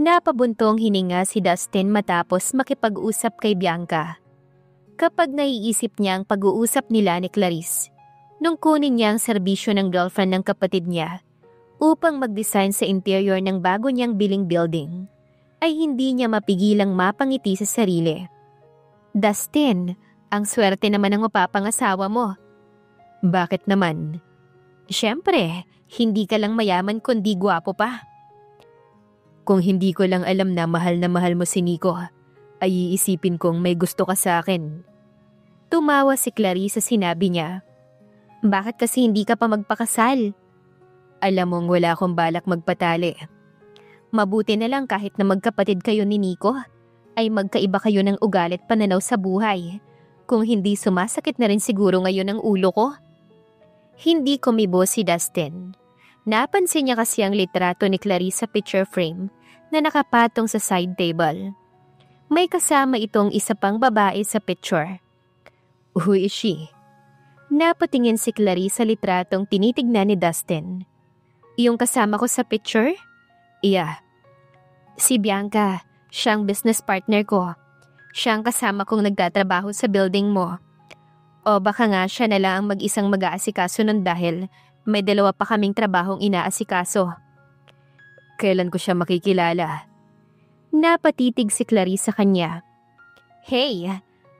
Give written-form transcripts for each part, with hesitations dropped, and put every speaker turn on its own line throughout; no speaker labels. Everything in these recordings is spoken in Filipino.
Napabuntong hininga si Dustin matapos makipag-usap kay Bianca. Kapag naiisip niya ang pag-uusap nila ni Clarice, nung kunin niya ang serbisyo ng girlfriend ng kapatid niya upang mag-design sa interior ng bago niyang biling building, ay hindi niya mapigilang mapangiti sa sarili. Dustin, ang swerte naman ng mapapangasawa mo. Bakit naman? Siyempre, hindi ka lang mayaman kundi gwapo pa. Kung hindi ko lang alam na mahal mo si Nico, ay iisipin kong may gusto ka sa akin. Tumawa si Clarice sa sinabi niya. Bakit kasi hindi ka pa magpakasal? Alam mong wala akong balak magpatali. Mabuti na lang kahit na magkapatid kayo ni Nico, ay magkaiba kayo ng ugalit pananaw sa buhay. Kung hindi sumasakit na rin siguro ngayon ang ulo ko. Hindi kumibo si Dustin. Napansin niya kasi ang litrato ni Clarice sa picture frame na nakapatong sa side table. May kasama itong isa pang babae sa picture. Who is she? Napatingin si Clarice sa litratong tinitignan ni Dustin. Yung kasama ko sa picture? Iya. Si Bianca, siyang business partner ko. Siyang kasama kong nagtatrabaho sa building mo. O baka nga siya na lang ang mag-isang mag-aasikaso nun dahil may dalawa pa kaming trabahong inaasikaso. Kailan ko siya makikilala? Napatitig si Clarice sa kanya. Hey,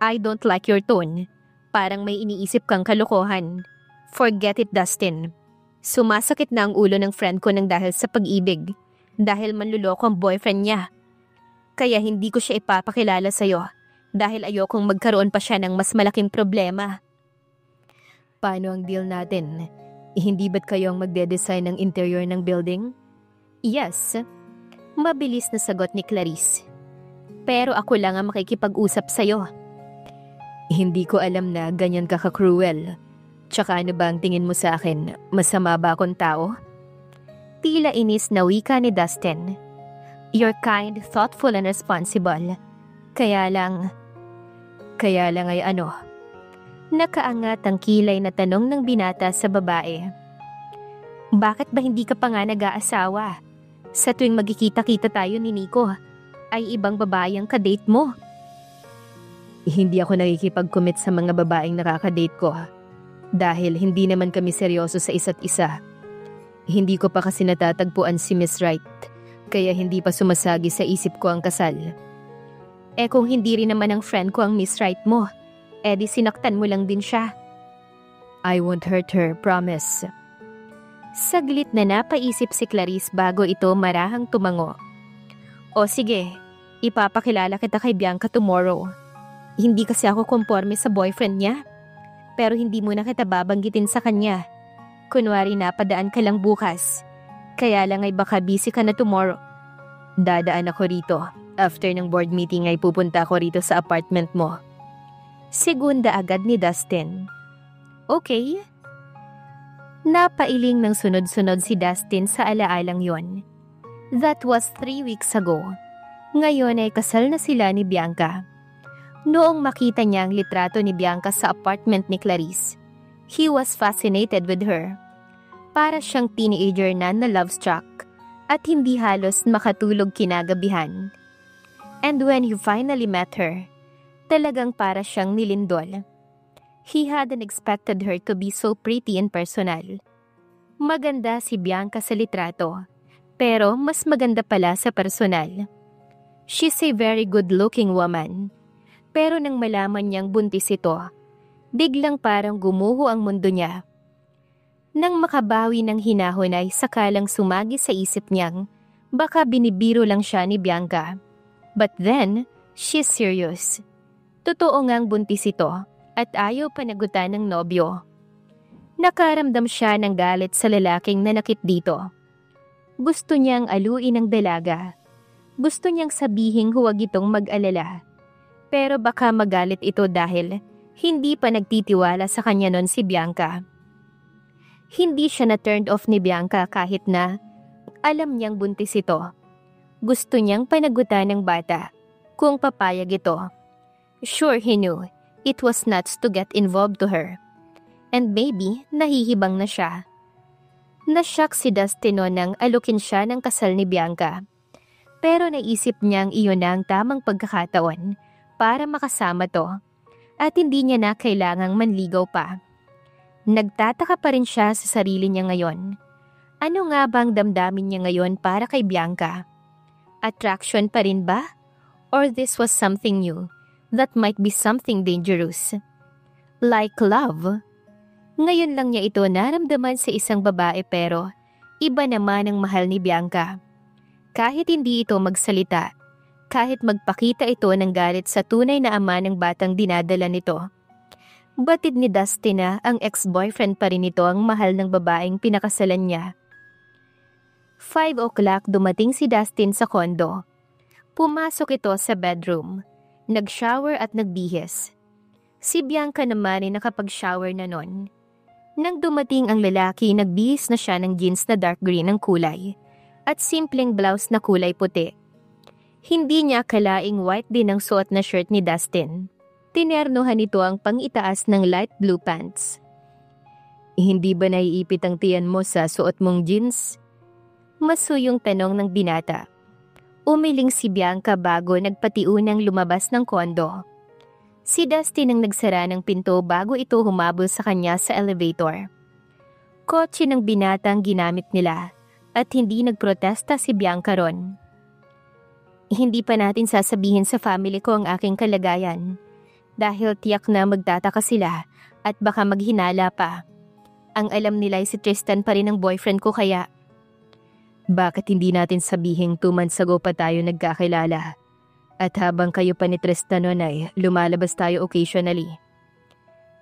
I don't like your tone. Parang may iniisip kang kalokohan. Forget it, Dustin. Sumasakit na ang ulo ng friend ko nang dahil sa pag-ibig. Dahil manluloko ang boyfriend niya. Kaya hindi ko siya ipapakilala sa'yo. Dahil ayokong magkaroon pa siya ng mas malaking problema. Paano ang deal natin? Hindi ba't kayo ang magde-design ng interior ng building? Yes. Mabilis na sagot ni Clarice. Pero ako lang ang makikipag-usap sa'yo. Hindi ko alam na ganyan ka ka-cruel. Tsaka ano ba ang tingin mo sa akin? Masama ba akong tao? Tila inis na wika ni Dustin. You're kind, thoughtful and responsible. Kaya lang ay ano? Nakaangat ang kilay na tanong ng binata sa babae. Bakit ba hindi ka pa nga nag-aasawa? Sa tuwing magkikita-kita tayo ni Nico, ay ibang babae ang kadate mo. Hindi ako nakikipag-commit sa mga babaeng nakakadate ko. Dahil hindi naman kami seryoso sa isa't isa. Hindi ko pa kasi natatagpuan si Miss Right, kaya hindi pa sumasagi sa isip ko ang kasal. Kung hindi rin naman ang friend ko ang Miss Right mo, di sinaktan mo lang din siya. I won't hurt her, promise. Saglit na napaisip si Clarice bago ito marahang tumango. O sige, ipapakilala kita kay Bianca tomorrow. Hindi kasi ako konforme sa boyfriend niya, pero hindi mo na kita babanggitin sa kanya. Kunwari napadaan ka lang bukas, kaya lang ay baka busy ka na tomorrow. Dadaan ako rito. After ng board meeting ay pupunta ako rito sa apartment mo. Segunda agad ni Dustin. Okay. Napailing ng sunod-sunod si Dustin sa alaalang yon. That was 3 weeks ago. Ngayon ay kasal na sila ni Bianca. Noong makita niya ang litrato ni Bianca sa apartment ni Clarice, he was fascinated with her. Para siyang teenager na love-struck at hindi halos makatulog kinagabihan. And when he finally met her, talagang para siyang nilindol. He hadn't expected her to be so pretty and personal. Maganda si Bianca sa litrato, pero mas maganda pala sa personal. She's a very good-looking woman. Pero nang malaman niyang buntis ito, biglang parang gumuho ang mundo niya. Nang makabawi ng hinahon ay sakalang sumagi sa isip niyang baka binibiro lang siya ni Bianca. But then, she's serious. Totoo ngang buntis ito at ayaw panagutan ng nobyo. Nakaramdam siya ng galit sa lalaking nanakit dito. Gusto niyang aluin ang dalaga. Gusto niyang sabihing huwag itong mag-alala. Pero baka magalit ito dahil hindi pa nagtitiwala sa kanya nun si Bianca. Hindi siya na-turned off ni Bianca kahit na alam niyang buntis ito. Gusto niyang panagutan ng bata kung papayag ito. Sure, he knew it was nuts to get involved to her. And maybe nahihibang na siya. Nashock si Dustin nang alukin siya ng kasal ni Bianca. Pero naisip niyang iyon na ang tamang pagkakataon para makasama to at hindi niya na kailangang manligaw pa. Nagtataka pa rin siya sa sarili niya ngayon. Ano nga bang damdamin niya ngayon para kay Bianca? Attraction pa rin ba? Or this was something new that might be something dangerous? Like love? Ngayon lang niya ito naramdaman sa isang babae pero iba naman ang mahal ni Bianca. Kahit hindi ito magsalita, kahit magpakita ito ng galit sa tunay na ama ng batang dinadala nito. Batid ni Dustin na ang ex-boyfriend pa rin ito ang mahal ng babaeng pinakasalan niya. 5 o'clock dumating si Dustin sa kondo. Pumasok ito sa bedroom, nag-shower at nagbihis. Si Bianca naman ay nakapag-shower na nun. Nang dumating ang lalaki, nagbihis na siya ng jeans na dark green ang kulay at simpleng blouse na kulay puti. Hindi niya akalaing white din ang suot na shirt ni Dustin. Tinernohan nito ang pang-itaas ng light blue pants. Hindi ba naiipit ang tiyan mo sa suot mong jeans? Masuyong tanong ng binata. Umiling si Bianca bago nagpatiunang lumabas ng kondo. Si Dustin ang nagsara ng pinto bago ito humabol sa kanya sa elevator. Kotse ng binata ang ginamit nila at hindi nagprotesta si Bianca ron. Hindi pa natin sasabihin sa family ko ang aking kalagayan. Dahil tiyak na magtataka sila at baka maghinala pa. Ang alam nila ay si Tristan pa rin ang boyfriend ko kaya. Bakit hindi natin sabihing 2 months ago pa tayo nagkakilala? At habang kayo pa ni Tristan noon ay lumalabas tayo occasionally.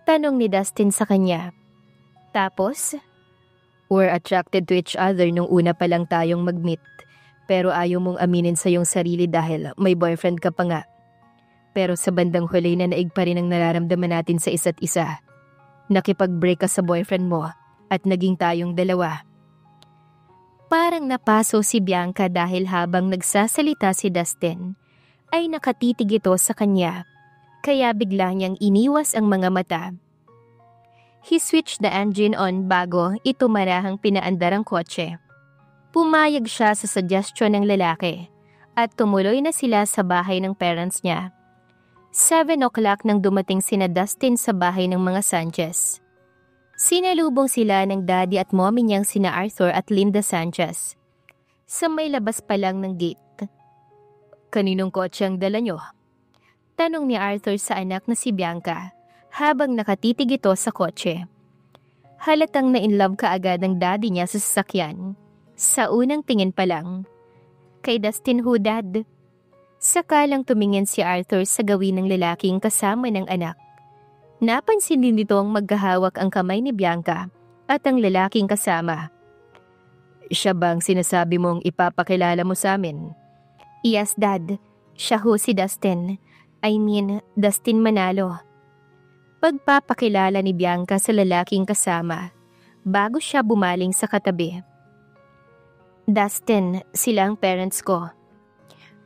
Tanong ni Dustin sa kanya. Tapos? We're attracted to each other nung una pa lang tayong mag-meet. Pero ayaw mong aminin sa iyong sarili dahil may boyfriend ka pa nga. Pero sa bandang huli na naig pa rin ang nararamdaman natin sa isa't isa. Nakipag-break ka sa boyfriend mo at naging tayong dalawa. Parang napaso si Bianca dahil habang nagsasalita si Dustin, ay nakatitig ito sa kanya. Kaya bigla niyang iniwas ang mga mata. He switched the engine on bago ito marahang pinaandar ang kotse. Pumayag siya sa suggestion ng lalaki at tumuloy na sila sa bahay ng parents niya. 7 o'clock nang dumating sina Dustin sa bahay ng mga Sanchez. Sinalubong sila ng daddy at mommy niyang sina Arthur at Linda Sanchez. Sa may labas pa lang ng gate. Kaninong kotse ang dala niyo? Tanong ni Arthur sa anak na si Bianca habang nakatitig ito sa kotse. Halatang na-inlove ka agad ang daddy niya sa sasakyan. Sa unang tingin pa lang. Kay Dustin ho, Dad. Sakalang tumingin si Arthur sa gawin ng lalaking kasama ng anak. Napansin din nitong magkahawak ang kamay ni Bianca at ang lalaking kasama. Siya bang sinasabi mong ipapakilala mo sa amin? Yes, Dad. Siya ho si Dustin. I mean, Dustin Manalo. Pagpapakilala ni Bianca sa lalaking kasama bago siya bumaling sa katabi. Dustin, silang parents ko.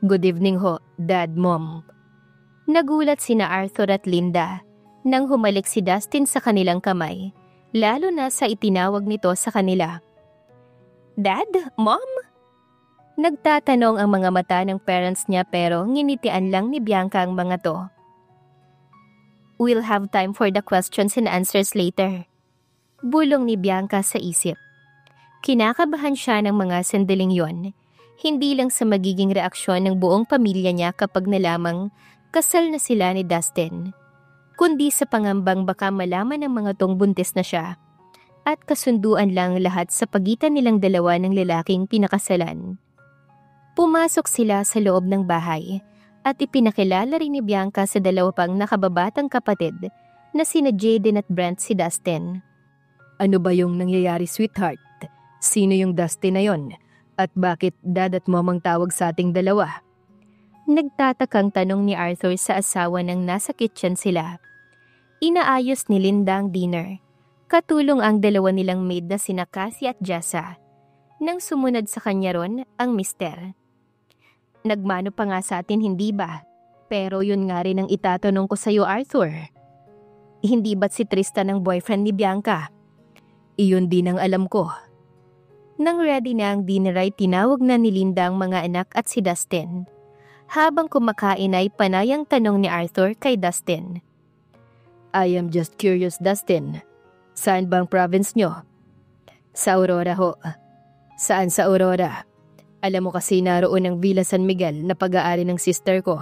Good evening ho, Dad, Mom. Nagulat sina Arthur at Linda nang humalik si Dustin sa kanilang kamay, lalo na sa itinawag nito sa kanila. Dad? Mom? Nagtatanong ang mga mata ng parents niya pero nginitian lang ni Bianca ang mga to. We'll have time for the questions and answers later. Bulong ni Bianca sa isip. Kinakabahan siya ng mga sandaling yon. Hindi lang sa magiging reaksyon ng buong pamilya niya kapag nalamang kasal na sila ni Dustin, kundi sa pangambang baka malaman ng mga tong buntis na siya at kasunduan lang lahat sa pagitan nilang dalawa ng lalaking pinakasalan. Pumasok sila sa loob ng bahay at ipinakilala rin ni Bianca sa dalawa pang nakababatang kapatid na sina Jaden at Brent si Dustin. Ano ba yung nangyayari, sweetheart? Sino yung Dustin na yon? At bakit dad at mom ang tawag sa ating dalawa? Nagtatakang tanong ni Arthur sa asawa nang nasa kitchen sila. Inaayos ni Linda ang dinner. Katulong ang dalawa nilang maid na sina Cassie at Jessa. Nang sumunod sa kanya ron ang mister. Nagmano pa nga sa atin, hindi ba? Pero yun nga rin ang itatanong ko sa'yo, Arthur. Hindi ba't si Tristan ang boyfriend ni Bianca? Iyon din ang alam ko. Nang ready na ang dinner ay tinawag na ni Linda ang mga anak at si Dustin. Habang kumakain ay panayang tanong ni Arthur kay Dustin.
I am just curious, Dustin. Saan bang province nyo? Sa Aurora ho. Saan sa Aurora? Alam mo kasi naroon ang Villa San Miguel na pag-aari ng sister ko.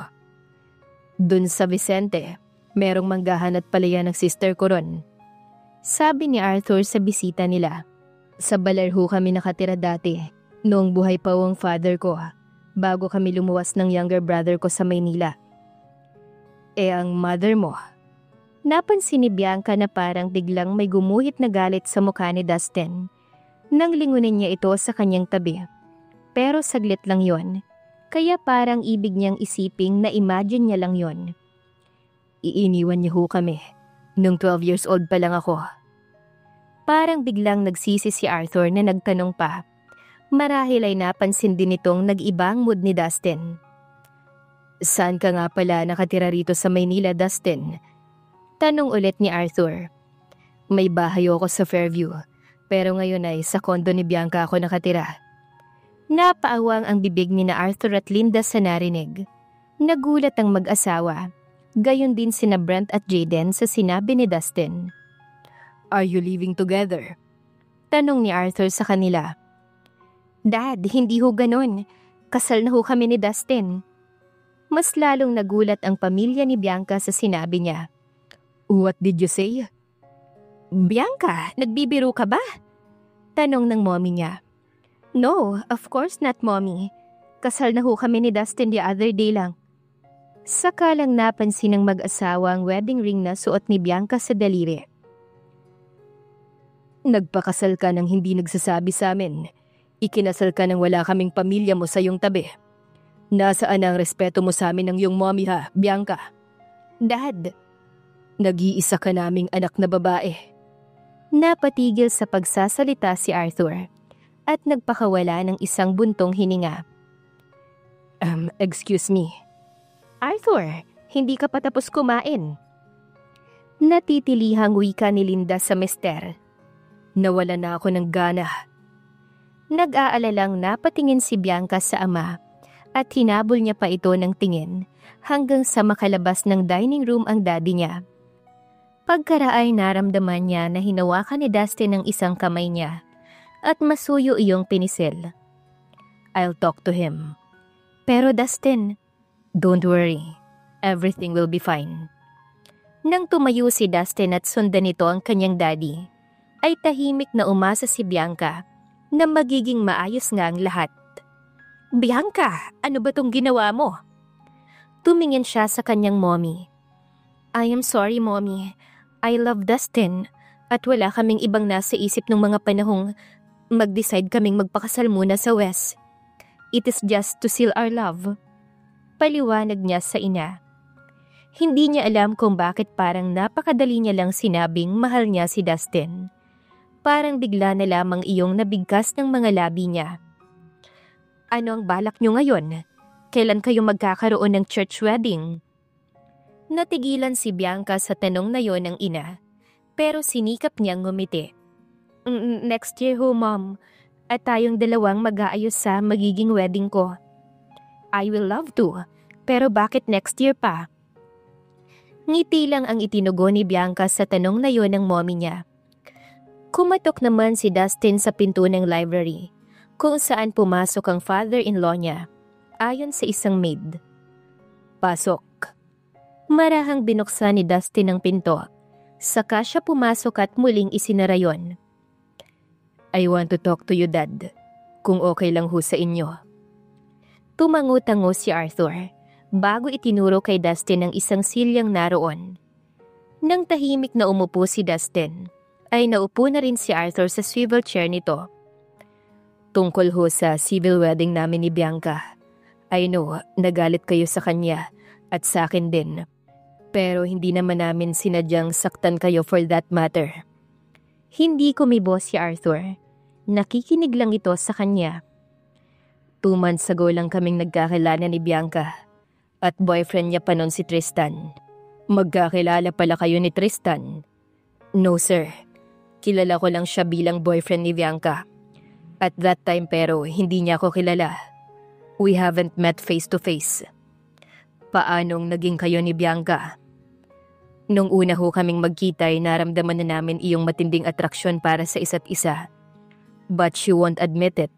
Dun sa Vicente, merong manggahan at palayan ng sister ko ron.
Sabi ni Arthur sa bisita nila.
Sa Balerho kami nakatira dati, noong buhay pa ang father ko, bago kami lumuwas ng younger brother ko sa Maynila. Ang mother mo?
Napansin ni Bianca na parang biglang may gumuhit na galit sa mukha ni Dustin. Nang lingunin niya ito sa kanyang tabi. Pero saglit lang yon, kaya parang ibig niyang isiping na imagine niya lang yon.
Iiniwan niya ho kami, nung 12 years old pa lang ako.
Parang biglang nagsisi si Arthur na nagtanong pa. Marahil ay napansin din itong nag-ibang mood ni Dustin.
Saan ka nga pala nakatira rito sa Maynila, Dustin?
Tanong ulit ni Arthur.
May bahay ako sa Fairview, pero ngayon ay sa kondo ni Bianca ako nakatira.
Napaawang ang bibig ni na Arthur at Linda sa narinig. Nagulat ang mag-asawa. Gayon din sina Brent at Jaden sa sinabi ni Dustin.
Are you living together?
Tanong ni Arthur sa kanila. Dad, hindi ho ganun. Kasal na ho kami ni Dustin. Mas lalong nagulat ang pamilya ni Bianca sa sinabi niya.
What did you say?
Bianca, nagbibiro ka ba? Tanong ng mommy niya. No, of course not, mommy. Kasal na ho kami ni Dustin the other day lang. Saka lang napansin ng mag-asawa ang wedding ring na suot ni Bianca sa daliri.
Nagpakasal ka nang hindi nagsasabi sa amin. Ikinasal ka nang wala kaming pamilya mo sa iyong tabi. Nasaan ang respeto mo sa amin ng iyong mommy ha, Bianca?
Dad.
Nag-iisa ka naming anak na babae.
Napatigil sa pagsasalita si Arthur at nagpakawala ng isang buntong hininga.
Excuse me.
Arthur, hindi ka pa tapos kumain. Natitilihang wika ni Linda sa mister.
Nawala na ako ng gana.
Nag-aalalang napatingin si Bianca sa ama at hinabol niya pa ito ng tingin hanggang sa makalabas ng dining room ang daddy niya. Pagkaraay naramdaman niya na hinawakan ni Dustin ang isang kamay niya at masuyo iyong pinisil.
I'll talk to him.
Pero Dustin,
don't worry. Everything will be fine.
Nang tumayo si Dustin at sundan nito ang kanyang daddy, ay tahimik na umasa si Bianca na magiging maayos nga ang lahat. Bianca, ano ba tong ginawa mo? Tumingin siya sa kanyang mommy. I am sorry, mommy. I love Dustin at wala kaming ibang nasa isip ng mga panahong mag-decide kaming magpakasal muna sa West. It is just to seal our love. Paliwanag niya sa ina. Hindi niya alam kung bakit parang napakadali niya lang sinabing mahal niya si Dustin. Parang bigla na lamang iyong nabigkas ng mga labi niya. Ano ang balak niyo ngayon? Kailan kayo magkakaroon ng church wedding? Natigilan si Bianca sa tanong na yon ng ina, pero sinikap niyang ngumiti. Next year ho, Mom, at tayong dalawang mag-aayos sa magiging wedding ko. I will love to, pero bakit next year pa? Ngiti lang ang itinugo ni Bianca sa tanong na yon ng mommy niya. Kumatok naman si Dustin sa pinto ng library, kung saan pumasok ang father-in-law niya, ayon sa isang maid.
Pasok.
Marahang binuksan ni Dustin ang pinto, saka siya pumasok at muling isinara yon.
I want to talk to you, Dad, kung okay lang ho sa inyo.
Tumango-tango si Arthur, bago itinuro kay Dustin ang isang silyang naroon. Nang tahimik na umupo si Dustin, ay naupo na rin si Arthur sa swivel chair nito.
Tungkol ho sa civil wedding namin ni Bianca. I know, nagalit kayo sa kanya at sa akin din. Pero hindi naman namin sinadyang saktan kayo for that matter.
Hindi kumibo si Arthur. Nakikinig lang ito sa kanya.
2 months ago lang kaming nagkakilala ni Bianca. At boyfriend niya pa nun si Tristan. Magkakilala pala kayo ni Tristan? No sir, kilala ko lang siya bilang boyfriend ni Bianca. At that time pero hindi niya ako kilala. We haven't met face to face. Paanong naging kayo ni Bianca? Nung una ho kaming magkita ay naramdaman na namin iyong matinding atraksyon para sa isa't isa. But she won't admit it.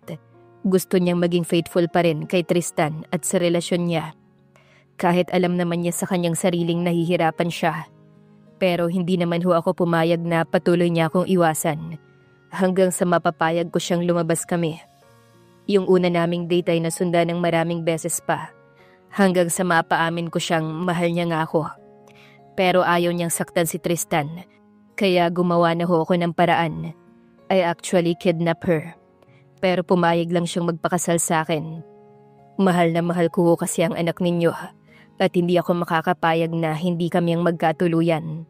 Gusto niyang maging faithful pa rin kay Tristan at sa relasyon niya. Kahit alam naman niya sa kanyang sariling nahihirapan siya. Pero hindi naman ho ako pumayag na patuloy niya akong iwasan. Hanggang sa mapapayag ko siyang lumabas kami. Yung una naming date ay nasundan ng maraming beses pa. Hanggang sa mapaamin ko siyang mahal niya nga ako. Pero ayaw niyang saktan si Tristan. Kaya gumawa na ho ako ng paraan. I actually kidnap her. Pero pumayag lang siyang magpakasal sa akin. Mahal na mahal ko ho kasi ang anak ninyo. At hindi ako makakapayag na hindi kami ang magkatuluyan.